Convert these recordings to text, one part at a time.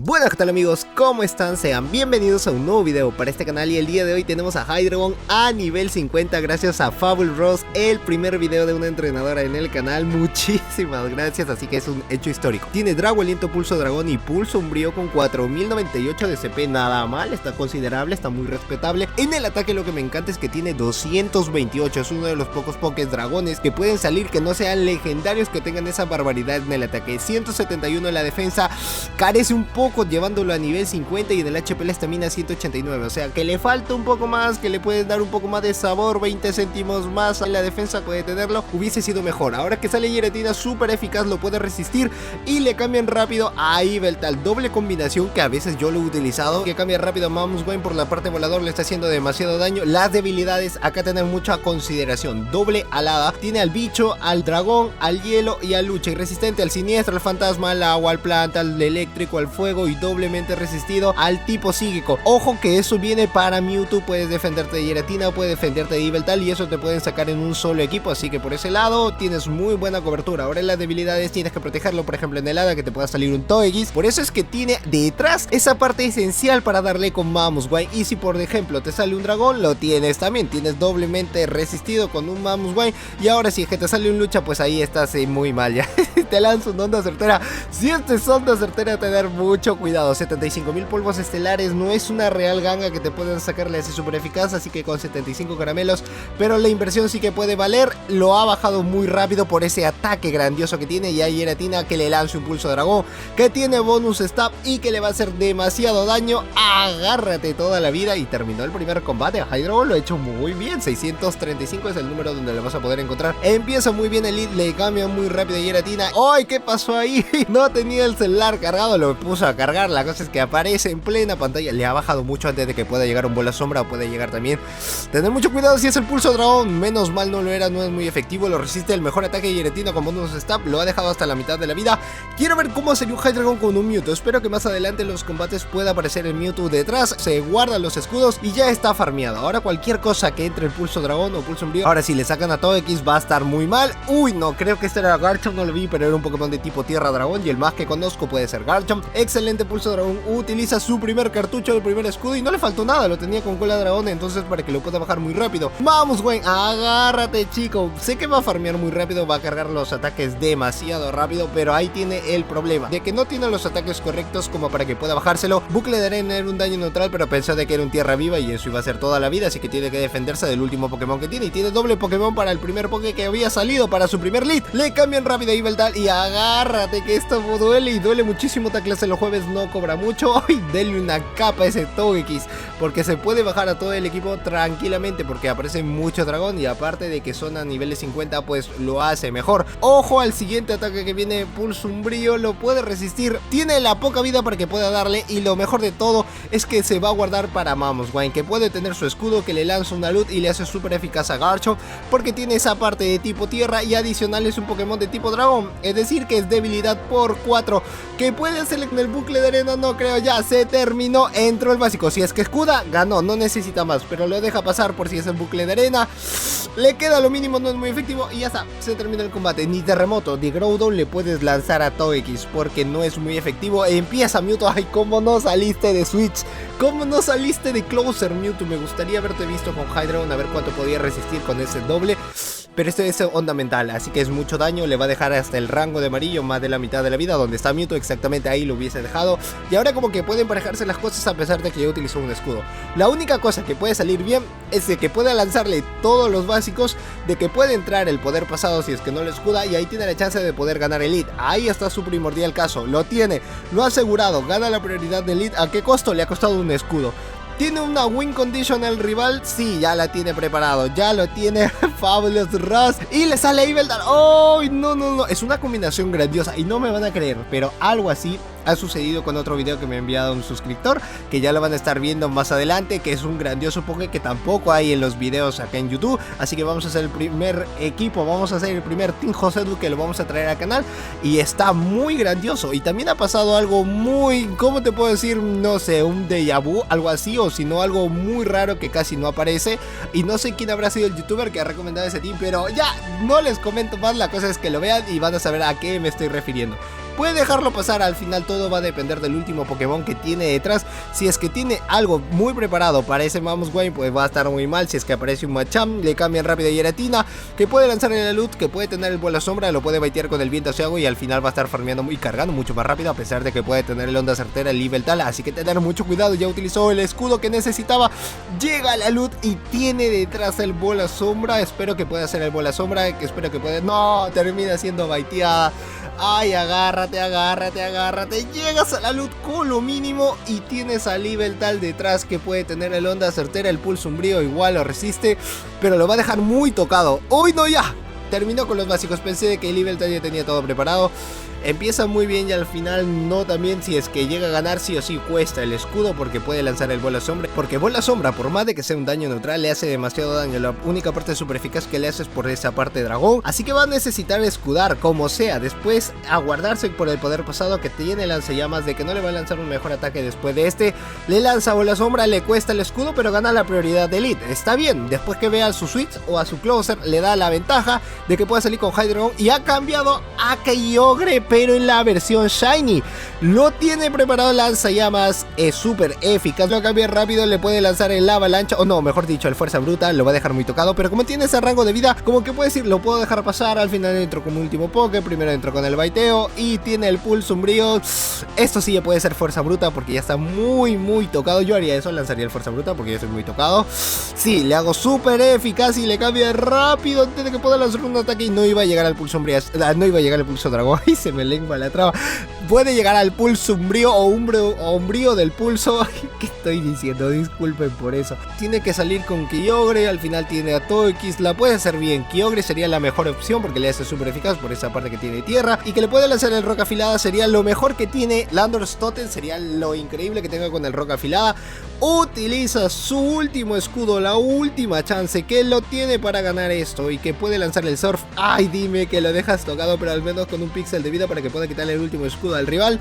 Buenas, ¿qué tal amigos? ¿Cómo están? Sean bienvenidos a un nuevo video para este canal y el día de hoy tenemos a Hydreigon a nivel 50 gracias a Fabulous, el primer video de una entrenadora en el canal. Muchísimas gracias, así que es un hecho histórico. Tiene Drago Aliento, Pulso Dragón y Pulso Umbrío con 4098 de CP, nada mal, está considerable, está muy respetable. En el ataque lo que me encanta es que tiene 228, es uno de los pocos Pokés dragones que pueden salir que no sean legendarios, que tengan esa barbaridad en el ataque. 171 en la defensa, carece un poco llevándolo a nivel 50 y en el HP la estamina 189, o sea que le falta un poco más, que le pueden dar un poco más de sabor. 20 céntimos más en la defensa puede tenerlo, hubiese sido mejor. Ahora que sale Giratina, súper eficaz, lo puede resistir y le cambian rápido a Yveltal, doble combinación que a veces yo lo he utilizado, que cambia rápido a Mamoswine por la parte volador, le está haciendo demasiado daño. Las debilidades acá tener mucha consideración: doble alada, tiene al bicho, al dragón, al hielo y al lucha, y resistente al siniestro, al fantasma, al agua, al planta, al eléctrico, al fuego, y doblemente resistido al tipo psíquico. Ojo que eso viene para Mewtwo, puedes defenderte de Giratina o puedes defenderte de Yveltal y eso te pueden sacar en un solo equipo, así que por ese lado tienes muy buena cobertura. Ahora en las debilidades tienes que protegerlo, por ejemplo en el hada, que te pueda salir un Togekiss, por eso es que tiene detrás esa parte esencial para darle con Mamoswine. Y si por ejemplo te sale un dragón, lo tienes también, tienes doblemente resistido con un Mamoswine. Y ahora si es que te sale un lucha, pues ahí estás muy mal ya. Te lanzo una onda certera. Si este es onda certera, tener mucho cuidado. 75.000 polvos estelares no es una real ganga que te pueden sacarle así súper eficaz, así que con 75 caramelos, pero la inversión sí que puede valer. Lo ha bajado muy rápido por ese ataque grandioso que tiene. Y hay Giratina que le lance un pulso dragón, que tiene bonus stab y que le va a hacer demasiado daño. Agárrate toda la vida. Y terminó el primer combate. A Hydreigon lo ha hecho muy bien. 635 es el número donde lo vas a poder encontrar. Empieza muy bien el lead, le cambia muy rápido a Giratina. ¡Ay! ¿Qué pasó ahí? No tenía el celular cargado, lo puso a cargar. La cosa es que aparece en plena pantalla. Le ha bajado mucho antes de que pueda llegar un bola sombra, o puede llegar también. Tener mucho cuidado si es el pulso dragón. Menos mal no lo era, no es muy efectivo. Lo resiste el mejor ataque de Giratina con bonus stab. Lo ha dejado hasta la mitad de la vida. Quiero ver cómo sería un Hydreigon con un Mewtwo. Espero que más adelante en los combates pueda aparecer el Mewtwo detrás. Se guardan los escudos y ya está farmeado. Ahora cualquier cosa que entre el pulso dragón o pulso umbrío. Ahora si le sacan a Togekiss va a estar muy mal. Uy, no, creo que este era Garchomp, no lo vi, pero era un Pokémon de tipo tierra dragón y el más que conozco puede ser Garchomp. Excelente pulso dragón. Utiliza su primer cartucho, el primer escudo y no le faltó nada, lo tenía con cola dragón, entonces para que lo pueda bajar muy rápido. Vamos, güey, agárrate, chico. Sé que va a farmear muy rápido, va a cargar los ataques demasiado rápido, pero ahí tiene el problema de que no tiene los ataques correctos como para que pueda bajárselo. Bucle de arena era un daño neutral, pero pensó de que era un tierra viva y eso iba a ser toda la vida, así que tiene que defenderse del último Pokémon que tiene. Y tiene doble Pokémon para el primer Poké que había salido para su primer lead. Le cambian rápido a Yveltal y agárrate que esto duele, y duele muchísimo. Clase los jueves no cobra mucho. Ay, denle una capa a ese Togekiss, porque se puede bajar a todo el equipo tranquilamente, porque aparece mucho dragón y aparte de que son a niveles 50 pues lo hace mejor. Ojo al siguiente ataque que viene, pulso umbrío, lo puede resistir, tiene la poca vida para que pueda darle, y lo mejor de todo es que se va a guardar para Mamoswine, que puede tener su escudo, que le lanza una luz y le hace súper eficaz a Garchomp, porque tiene esa parte de tipo tierra y adicional es un Pokémon de tipo dragón, es decir que es debilidad por 4, que puede hacerle en el bucle de arena. No creo, ya se terminó, entró el básico. Si es que escuda, ganó, no necesita más, pero lo deja pasar por si es el bucle de arena. Le queda lo mínimo, no es muy efectivo y ya está, se termina el combate. Ni terremoto, ni Groudon le puedes lanzar a Togekiss porque no es muy efectivo. Empieza Mewtwo. Ay, cómo no saliste de Switch, cómo no saliste de Closer, Mewtwo. Me gustaría haberte visto con Hydreigon, a ver cuánto podía resistir con ese doble. Pero esto es onda mental, así que es mucho daño. Le va a dejar hasta el rango de amarillo, más de la mitad de la vida. Donde está Mewtwo, exactamente ahí lo hubiese dejado. Y ahora como que pueden emparejarse las cosas a pesar de que ya utilizó un escudo. La única cosa que puede salir bien es de que pueda lanzarle todos los básicos, de que puede entrar el poder pasado si es que no lo escuda, y ahí tiene la chance de poder ganar el lead. Ahí está su primordial caso, lo tiene, lo ha asegurado, gana la prioridad del lead. ¿A qué costo? Le ha costado un escudo. ¿Tiene una win condition el rival? Sí, ya la tiene preparado, ya lo tiene Fabulous Ross. Y le sale Yveltal. ¡Oh! No, es una combinación grandiosa y no me van a creer, pero algo así ha sucedido con otro video que me ha enviado un suscriptor, que ya lo van a estar viendo más adelante, que es un grandioso Poké que tampoco hay en los videos acá en YouTube. Así que vamos a hacer el primer equipo, vamos a hacer el primer Team Josedu que lo vamos a traer al canal, y está muy grandioso. Y también ha pasado algo muy, ¿cómo te puedo decir? No sé, un déjà vu, algo así, o si no algo muy raro que casi no aparece. Y no sé quién habrá sido el youtuber que ha recomendado ese team, pero ya no les comento más, la cosa es que lo vean y van a saber a qué me estoy refiriendo. puede dejarlo pasar. Al final todo va a depender del último Pokémon que tiene detrás. Si es que tiene algo muy preparado para ese Mamoswine, pues va a estar muy mal. Si es que aparece un Machamp, le cambian rápido a Giratina, que puede lanzar el Alud, que puede tener el vuelo a sombra, lo puede baitear con el viento hacia agua y al final va a estar farmeando y cargando mucho más rápido, a pesar de que puede tener el onda certera, el nivel tal. Así que tener mucho cuidado. Ya utilizó el escudo que necesitaba, llega el Alud y tiene detrás el bola sombra. Espero que pueda hacer el bola sombra, espero que pueda. No, termina siendo baiteada. Ay, agárrate, agárrate, agárrate. Llegas a la luz con lo mínimo y tienes a Libeltal detrás que puede tener el onda certera, el pulso umbrío igual lo resiste, pero lo va a dejar muy tocado. ¡Uy, no, ya! Terminó con los básicos, pensé de que Libeltal ya tenía todo preparado. Empieza muy bien y al final no tan bien. Si es que llega a ganar, sí o sí cuesta el escudo, porque puede lanzar el bola sombra. Porque bola sombra, por más de que sea un daño neutral, le hace demasiado daño. La única parte super eficaz que le hace es por esa parte de dragón. Así que va a necesitar escudar como sea. Después a guardarse por el poder pasado que tiene lanzallamas, de que no le va a lanzar un mejor ataque después de este. Le lanza bola sombra, le cuesta el escudo, pero gana la prioridad de Elite. Está bien, después que vea a su switch o a su closer, le da la ventaja de que pueda salir con Hydreigon. Y ha cambiado a Kyogre, pero en la versión Shiny. Lo tiene preparado lanzallamas, es súper eficaz. Lo cambia rápido, le puede lanzar el avalancha, o no, mejor dicho, el fuerza bruta. Lo va a dejar muy tocado, pero como tiene ese rango de vida, como que puede decir, lo puedo dejar pasar. Al final entro como último poke, primero entro con el baiteo y tiene el pulso umbrío. Esto sí ya puede ser fuerza bruta porque ya está muy tocado. Yo haría eso, lanzaría el fuerza bruta porque ya estoy muy tocado. Sí, le hago súper eficaz y le cambia rápido antes de que pueda lanzar un ataque y no iba a llegar al pulso umbrío. No iba a llegar al pulso dragón. Ay, se me lengua la traba. Puede llegar al pulso umbrío o umbrío del pulso. ¿Qué estoy diciendo? Disculpen por eso. Tiene que salir con Kyogre. Al final tiene a Togekiss. La puede hacer bien. Kyogre sería la mejor opción porque le hace súper eficaz por esa parte que tiene tierra. Y que le puede lanzar el roca afilada sería lo mejor que tiene. Landorus Totem sería lo increíble que tenga con el roca afilada. Utiliza su último escudo, la última chance que lo tiene para ganar esto y que puede lanzar el surf. Ay, dime que lo dejas tocado, pero al menos con un píxel de vida para que pueda quitarle el último escudo al rival.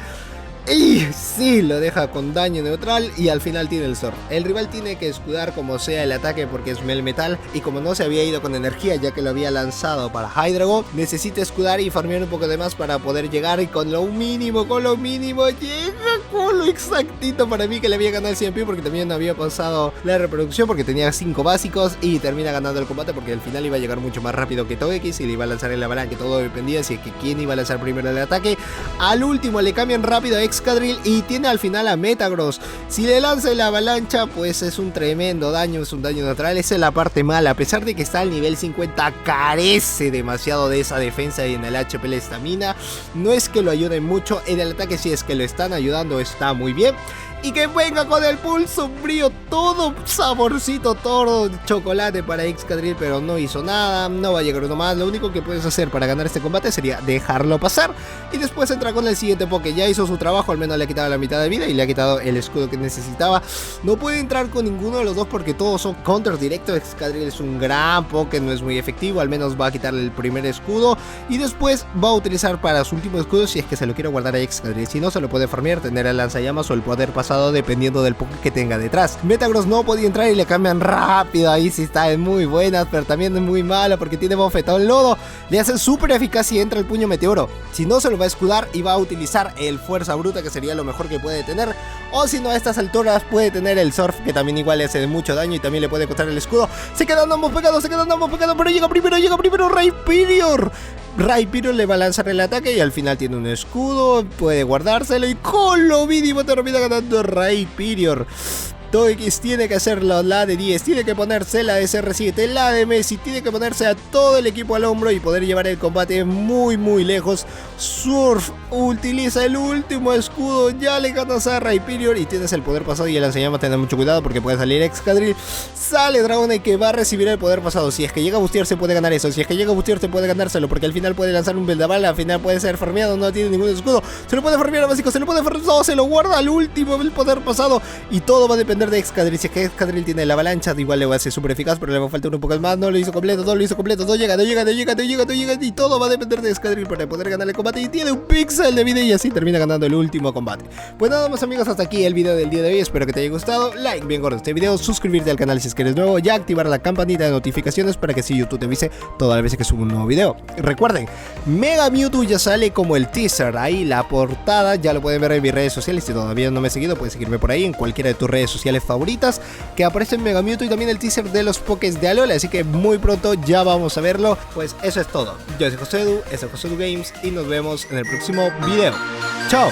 Y sí, lo deja con daño neutral y al final tiene el surf. El rival tiene que escudar como sea el ataque porque es Melmetal y como no se había ido con energía ya que lo había lanzado para Hydreigon, necesita escudar y farmear un poco de más para poder llegar y con lo mínimo llega con lo exactito para mí que le había ganado el CMP porque también había pasado la reproducción porque tenía 5 básicos y termina ganando el combate porque al final iba a llegar mucho más rápido que Togekiss y le iba a lanzar el avalanche, que todo dependía si es que quién iba a lanzar primero el ataque. Al último le cambian rápido a Excadrill y tiene al final a Metagross. Si le lanza la avalancha, pues es un tremendo daño, es un daño neutral. Esa es la parte mala, a pesar de que está al nivel 50, carece demasiado de esa defensa y en el HP la estamina. No es que lo ayuden mucho, en el ataque si es que lo están ayudando está muy bien. Y que venga con el pulso umbrío, todo saborcito, todo chocolate para Excadrill, pero no hizo nada, no va a llegar uno más. Lo único que puedes hacer para ganar este combate sería dejarlo pasar y después entra con el siguiente Poké. Ya hizo su trabajo, al menos le ha quitado la mitad de vida y le ha quitado el escudo que necesitaba. No puede entrar con ninguno de los dos porque todos son counter directo. Excadrill es un gran Poké, no es muy efectivo, al menos va a quitarle el primer escudo y después va a utilizar para su último escudo si es que se lo quiere guardar a Excadrill. Si no, se lo puede farmear, tener el lanzallamas o el poder pasar dependiendo del Poké que tenga detrás. Metagross no podía entrar y le cambian rápido. Ahí sí está en muy buenas, pero también es muy mala porque tiene bofetón lodo. Le hacen súper eficaz y entra el puño meteoro. Si no, se lo va a escudar y va a utilizar el fuerza bruta, que sería lo mejor que puede tener. O si no, a estas alturas puede tener el surf, que también igual le hace mucho daño y también le puede costar el escudo. Se quedan ambos pegados, pero llega primero Rhyperior. Rhyperior le va a lanzar el ataque y al final tiene un escudo, puede guardárselo y con lo mínimo termina ganando Rhyperior. Togekiss tiene que hacer la de 10, tiene que ponerse la de CR7, la de Messi, tiene que ponerse a todo el equipo al hombro y poder llevar el combate muy lejos. Surf utiliza el último escudo, ya le ganas a Rhyperior y tienes el poder pasado y el lanzallamas. Tener mucho cuidado porque puede salir Excadrill, sale Dragonite que va a recibir el poder pasado. Si es que llega a bustearse puede ganar eso, si es que llega a bustearse puede ganárselo porque al final puede lanzar un vendaval, al final puede ser farmeado, no tiene ningún escudo, se lo puede farmear a básico, se lo puede farmear, se lo guarda al último el poder pasado y todo va a depender depender de Excadrill. Si es que Excadrill tiene la avalancha, igual le va a ser súper eficaz, pero le va a faltar un poco más. No lo hizo completo, no llega. Y todo va a depender de Excadrill para poder ganar el combate. Y tiene un pixel de vida y así termina ganando el último combate. Pues nada más, amigos, hasta aquí el video del día de hoy. Espero que te haya gustado. Like bien gordo este video, suscribirte al canal si es que eres nuevo, ya activar la campanita de notificaciones para que así YouTube te avise todas las veces que subo un nuevo video. Recuerden, Mega Mewtwo ya sale como el teaser, ahí la portada ya lo pueden ver en mis redes sociales. Si todavía no me has seguido, puedes seguirme por ahí en cualquiera de tus redes sociales favoritas, que aparece en Mega Mewtwo, y también el teaser de los Pokés de Alola, así que muy pronto ya vamos a verlo. Pues eso es todo. Yo soy Josedu, eso es Josedu Games y nos vemos en el próximo video. ¡Chao!